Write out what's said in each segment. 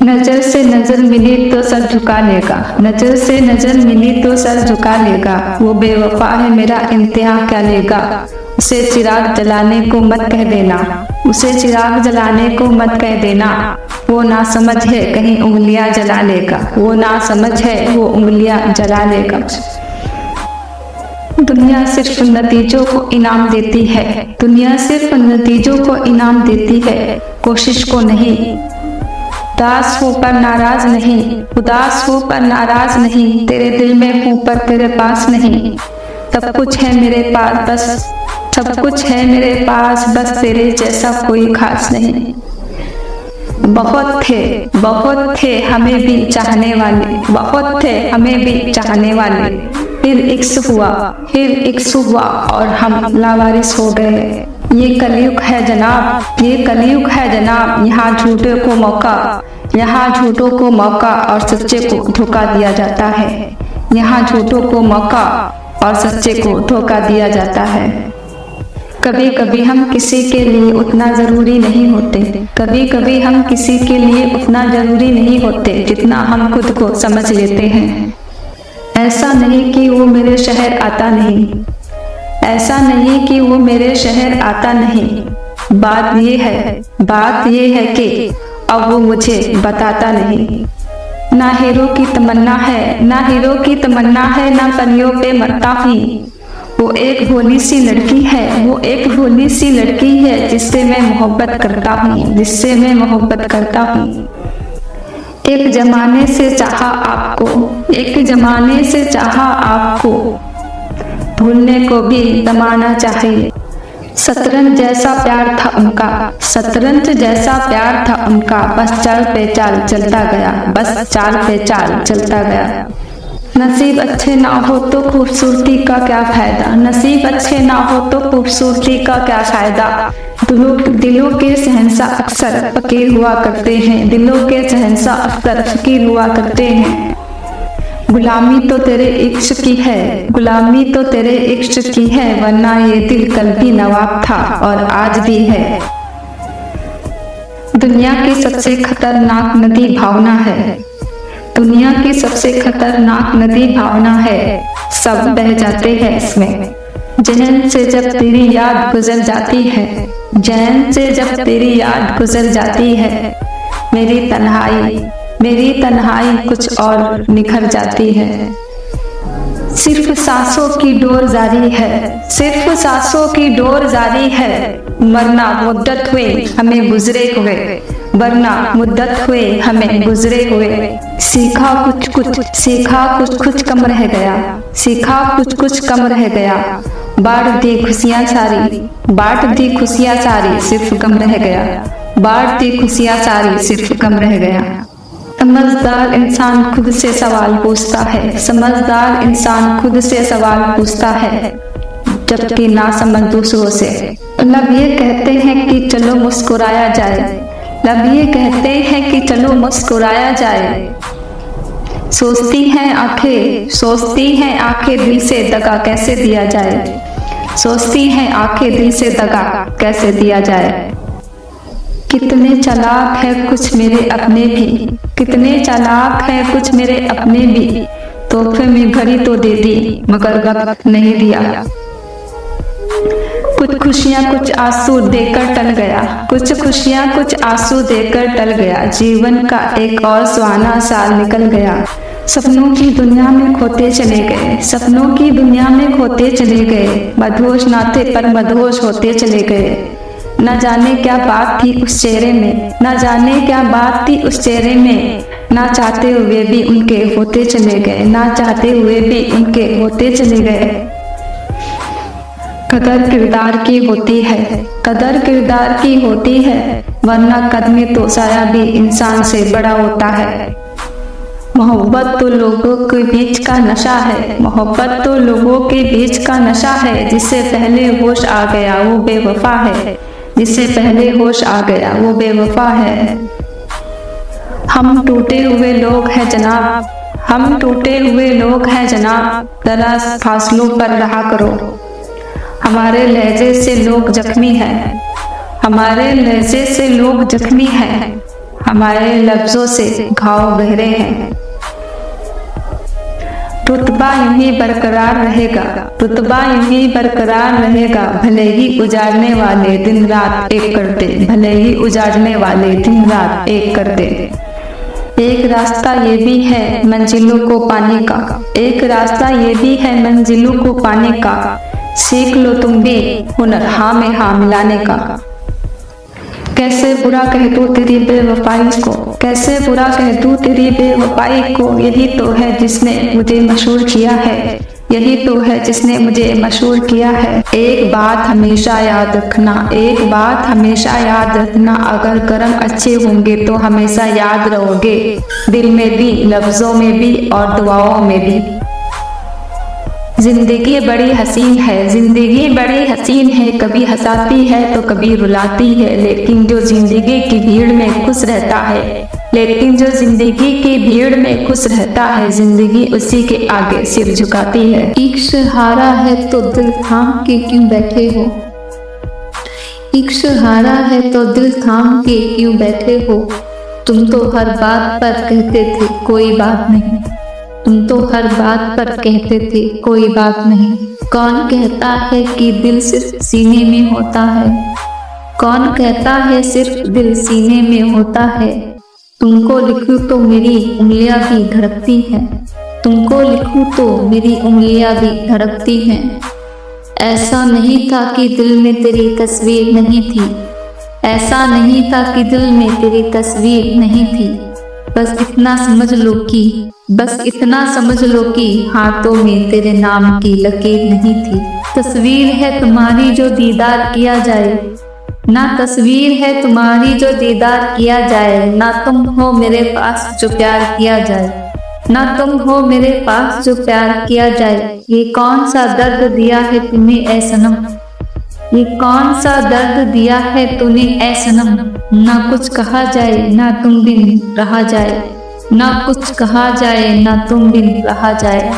नजर से नजर मिली तो सर झुका लेगा, नजर से नजर मिली तो सर झुका लेगा। वो बेवफा है मेरा इम्तिहां क्या लेगा। उसे चिराग जलाने को मत कह देना, उसे चिराग जलाने को मत कह देना। वो ना समझ है कहीं उंगलियां जला लेगा, वो ना समझ है वो उंगलियां जला लेगा। दुनिया सिर्फ नतीजों को इनाम देती है, दुनिया सिर्फ नतीजों को इनाम देती है, कोशिश को नहीं। उदास हो पर नाराज नहीं, उदास हो पर नाराज नहीं, तेरे दिल में हूँ पर तेरे पास नहीं। सब कुछ है मेरे पास बस, सब कुछ है मेरे पास बस तेरे जैसा कोई खास नहीं। बहुत थे हमें भी चाहने वाले, बहुत थे हमें भी चाहने वाले। फिर इक्स हुआ, फिर इक्स हुआ और हम लावारिस हो गए। ये कलयुग है जनाब, ये कलयुग है जनाब। यहाँ झूठे को मौका, यहाँ झूठों को मौका और सच्चे को धोखा दिया जाता है। यहाँ झूठों को मौका और सच्चे को धोखा दिया जाता है। कभी कभी हम किसी के लिए उतना जरूरी नहीं होते, कभी कभी हम किसी के लिए उतना जरूरी नहीं होते जितना हम खुद को समझ लेते हैं। ऐसा नहीं कि वो मेरे शहर आता नहीं, ऐसा नहीं कि वो मेरे शहर आता नहीं। बात ये है कि अब वो मुझे बताता नहीं। ना हीरो की तमन्ना है, ना हीरो की तमन्ना है, ना परियों पे मरता हूँ। वो एक भोली सी लड़की है, वो एक भोली सी लड़की है जिससे मैं मोहब्बत करता हूँ, जिससे मैं मोहब्बत करता हूँ। एक जमाने से चाहा आपको, एक जमाने से चाहा आपको, भूलने को भी जमाना चाहिए। शतरंज जैसा प्यार था उनका, शतरंज जैसा प्यार था उनका, बस चाल पे चाल चलता गया, बस चाल पे चाल चलता गया। नसीब अच्छे ना हो तो खूबसूरती का क्या फायदा, नसीब अच्छे ना हो तो खूबसूरती का क्या फायदा। दिलों के शहंशाह अक्सर फकीर हुआ करते हैं, दिलों के शहंशाह अक्सर फकीर हुआ करते हैं। गुलामी तो तेरे इश्क की है, गुलामी तो तेरे इश्क की है, वरना ये दिल कल भी नवाब था और आज भी है। दुनिया की सबसे खतरनाक नदी भावना है, दुनिया की सबसे खतरनाक नदी भावना है। सब बह जाते हैं इसमें, जहन से जब तेरी याद गुजर जाती है, जहन से जब तेरी याद गुजर जाती है। मेरी तन्हाई कुछ और निखर जाती है। सिर्फ सांसों की डोर जारी है, सिर्फ सांसों की डोर जारी है, मरना मुद्दत हुए हमें गुजरे हुए, वरना मुद्दत हुए हमें गुजरे हुए। सीखा कुछ कुछ कम रह गया, सीखा कुछ कम रह गया। बांट दी खुशियां सारी, बांट दी खुशियां सारी, सिर्फ कम रह गया, बांट दी खुशियां सारी, सिर्फ कम रह गया। समझदार इंसान खुद से सवाल पूछता है, समझदार इंसान खुद से सवाल पूछता है, जबकि ना समझ दूसरों से। लब ये कहते हैं कि चलो मुस्कुराया जाए, लब ये कहते हैं कि चलो मुस्कुराया जाए। सोचती हैं आंखें दिल से दगा कैसे दिया जाए, सोचती हैं आंखें दिल से दगा कैसे दिया जाए। कितने चालाक है कुछ मेरे अपने भी, कितने चालाक है कुछ मेरे अपने भी, तोहफे में घड़ी तो दे दी मगर वक्त नहीं दिया। कुछ खुशियां कुछ आंसू देकर टल गया, कुछ खुशियां कुछ आंसू देकर टल गया। जीवन का एक और सुहाना साल निकल गया। सपनों की दुनिया में खोते चले गए, सपनों की दुनिया में खोते चले गए। मदहोश ना थे पर मदहोश होते चले गए। न जाने क्या बात थी उस चेहरे में, न जाने क्या बात थी उस चेहरे में। ना चाहते हुए भी उनके होते चले गए, ना चाहते हुए भी उनके होते चले गए। कदर किरदार की होती है, कदर किरदार की होती है, वरना कदमे तो साया भी इंसान से बड़ा होता है। मोहब्बत तो लोगों के बीच का नशा है, मोहब्बत तो लोगों के बीच का नशा है। जिससे पहले होश आ गया वो बेवफा है, जिससे पहले होश आ गया वो बेवफा है। हम टूटे हुए लोग हैं जनाब, हम टूटे हुए लोग हैं जनाब, जरा फासलों पर रहा करो। हमारे लहजे से लोग जख्मी हैं, हमारे लहजे से लोग जख्मी हैं, हमारे लफ्जों से घाव गहरे हैं। रुतबा यूं ही बरकरार रहेगा, रुतबा यूं ही बरकरार रहेगा, भले ही उजाड़ने वाले दिन रात एक कर दे, भले ही उजाड़ने वाले दिन रात एक कर दे। एक रास्ता ये भी है मंजिलों को पाने का, एक रास्ता ये भी है मंजिलों को पाने का, सीख लो तुम भी हुनर हाँ में हाँ मिलाने का। कैसे बुरा कह दूं तेरी बेवफाई को, कैसे बुरा कह दूं तेरी बेवफाई को, यही तो है जिसने मुझे मशहूर किया है, यही तो है जिसने मुझे मशहूर किया है। एक बात हमेशा याद रखना, एक बात हमेशा याद रखना, अगर कर्म अच्छे होंगे तो हमेशा याद रहोगे, दिल में भी, लफ्जों में भी और दुआओं में भी। जिंदगी बड़ी हसीन है, जिंदगी बड़ी हसीन है, कभी हंसाती है तो कभी रुलाती है, लेकिन जो जिंदगी की भीड़ में खुश रहता है, लेकिन जो जिंदगी की भीड़ में खुश रहता है, जिंदगी उसी के आगे सिर झुकाती है। इश्क हारा है तो दिल थाम के क्यों बैठे हो, इश्क हारा है तो दिल थाम के क्यों बैठे हो, तुम तो हर बात पर कहते थे कोई बात नहीं, तुम तो हर बात पर कहते थे कोई बात नहीं। कौन कहता है कि दिल सिर्फ सीने में होता है, कौन कहता है सिर्फ दिल सीने में होता है, तुमको लिखूं तो मेरी उंगलियां भी धड़कती हैं, तुमको लिखूं तो मेरी उंगलियां भी धड़कती हैं। ऐसा नहीं था कि दिल में तेरी तस्वीर नहीं थी, ऐसा नहीं था कि दिल में तेरी तस्वीर नहीं थी, बस इतना समझ लो कि, बस इतना समझ लो कि हाथों में तेरे नाम की लकीर नहीं थी। तस्वीर है तुम्हारी जो दीदार किया जाए, ना तस्वीर है तुम्हारी जो दीदार किया जाए, ना तुम हो मेरे पास जो प्यार किया जाए, ना तुम हो मेरे पास जो प्यार किया जाए। ये कौन सा दर्द दिया है तूने ऐ सनम, ये कौन सा दर्द दिया है तूने ऐ सनम, ना कुछ कहा जाए ना तुम बिन रहा जाए, ना कुछ कहा जाए ना तुम बिन रहा जाए।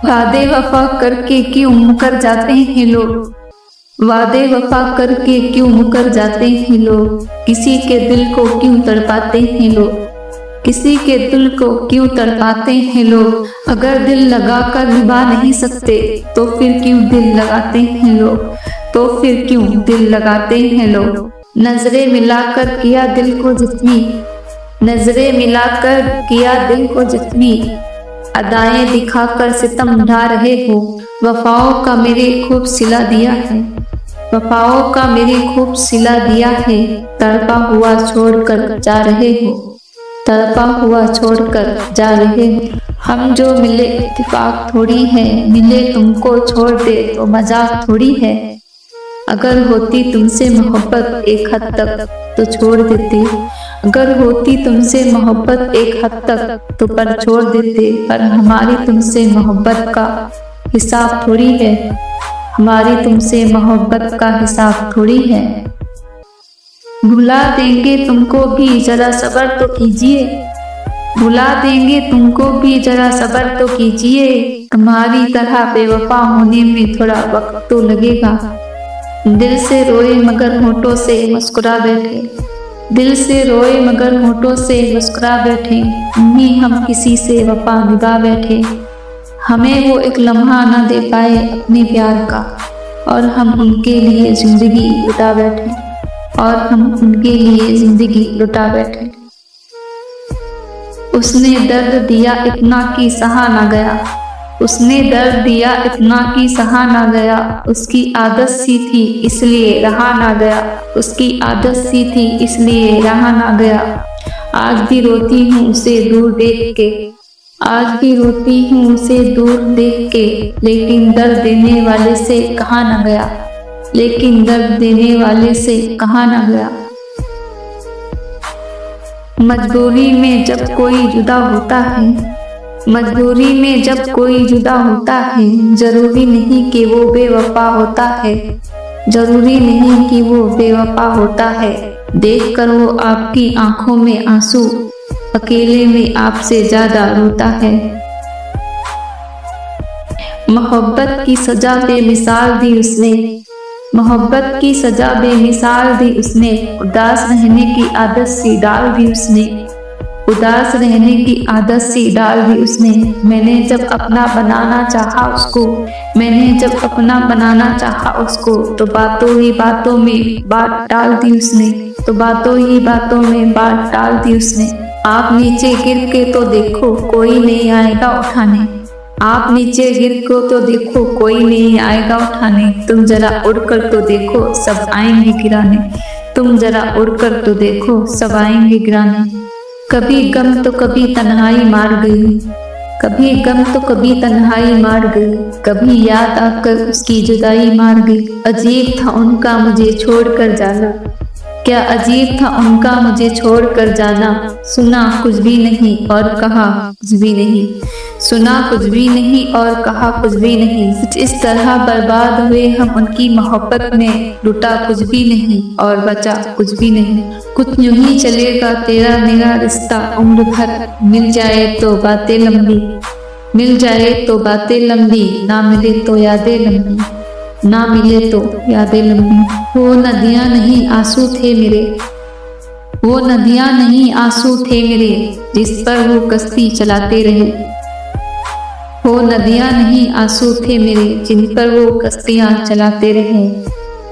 वादे वफा करके क्यों मुकर जाते हैं लोग, वादे वफा करके क्यों मुकर जाते हैं लोग, किसी के दिल को क्यों तड़पाते हैं लोग, किसी के दिल को क्यों तड़पाते हैं लोग। अगर दिल लगाकर निभा नहीं सकते तो फिर क्यों दिल लगाते हैं लोग, तो फिर क्यों दिल लगाते हैं लोग। नजरें मिलाकर किया दिल को जितनी, नजरें मिलाकर किया दिल को जितनी, अदाएं दिखाकर सितम ढा रहे हो, वफाओं का मेरे खूब सिला दिया है, वफाओं का मेरे खूब सिला दिया है, तड़पा हुआ छोड़कर जा रहे हो, तड़पा हुआ छोड़कर जा रहे हो। हम जो मिले इत्तेफाक थोड़ी है, मिले तुमको छोड़ दे तो मजाक थोड़ी है, अगर होती तुमसे मोहब्बत एक हद तक तो छोड़ देते, अगर होती तुमसे मोहब्बत एक हद तक तो पर छोड़ देते, पर हमारी तुमसे मोहब्बत का हिसाब थोड़ी है, हमारी तुमसे मोहब्बत का हिसाब थोड़ी है। भुला देंगे तुमको भी जरा सब्र तो कीजिए, भुला देंगे तुमको भी जरा सब्र तो कीजिए, तुम्हारी तरह बेवफा होने में थोड़ा वक्त तो लगेगा। दिल से रोए मगर होठों से मुस्कुरा बैठे, दिल से रोए मगर होठों से मुस्कुरा बैठे, उन्हीं हम किसी से वफा निभा बैठे, हमें वो एक लम्हा ना दे पाए अपने प्यार का, और हम उनके लिए जिंदगी लुटा बैठे, और हम उनके लिए जिंदगी लुटा बैठे। उसने दर्द दिया इतना कि सहा ना गया, उसने दर्द दिया इतना कि सहा ना गया, उसकी आदत सी थी इसलिए रहा ना गया, उसकी आदत सी थी इसलिए रहा ना गया। आज भी रोती हूँ उसे दूर देख के, आज भी रोती हूँ उसे दूर देख के, लेकिन दर्द देने वाले से कहाँ ना गया, लेकिन दर्द देने वाले से कहाँ ना गया। मजबूरी में जब कोई जुदा होता है, मजबूरी में जब कोई जुदा होता है, जरूरी नहीं कि वो बेवफा होता है, जरूरी नहीं कि वो बेवफा होता है। देखकर वो आपकी आंखों में आंसू, अकेले में आपसे ज्यादा रोता है। मोहब्बत की सजा पे मिसाल दी उसने, मोहब्बत की सजा बेमिसाल दी उसने, उदास रहने की आदत सी डाल दी उसने, उदास रहने की आदत सी डाल दी उसने। मैंने जब अपना बनाना चाहा उसको, मैंने जब अपना बनाना चाहा उसको, तो बातों ही बातों में बात डाल दी उसने, तो बातों ही बातों में बात डाल दी उसने। आप नीचे गिर के तो देखो कोई नहीं आएगा उठाने, आप नीचे गिर को तो देखो कोई नहीं आएगा उठाने, तुम जरा उड़कर तो देखो सब आएंगे गिराने, तुम जरा उड़कर तो देखो सब आएंगे गिराने। कभी गम तो कभी तन्हाई मार गई, कभी गम तो कभी तन्हाई मार गई, कभी याद आकर उसकी जुदाई मार गई। अजीब था उनका मुझे छोड़कर जाना, क्या अजीब था उनका मुझे छोड़कर जाना। सुना कुछ भी नहीं और कहा कुछ भी नहीं, सुना कुछ भी नहीं और कहा कुछ भी नहीं। कुछ इस तरह बर्बाद हुए हम उनकी मोहब्बत में, लुटा कुछ भी नहीं और बचा कुछ भी नहीं। कुछ यूं ही चलेगा तेरा मेरा रिश्ता उम्र भर, मिल जाए तो बातें लंबी, मिल जाए तो बातें लंबी, ना मिले तो यादें लंबी, ना मिले तो यादें लंबी। वो नदियां नहीं आंसू थे मेरे, वो नदियां नहीं आंसू थे मेरे, जिस पर वो कश्ती चलाते रहे। वो नदियां नहीं आंसू थे मेरे, जिन पर वो कश्तियां चलाते रहे।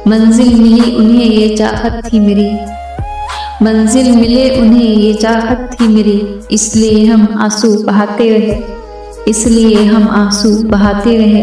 मंजिल मिली उन्हें ये चाहत थी मेरी, मंजिल मिले उन्हें ये चाहत थी मेरी, इसलिए हम आंसू बहाते रहे, इसलिए हम आंसू बहाते रहे।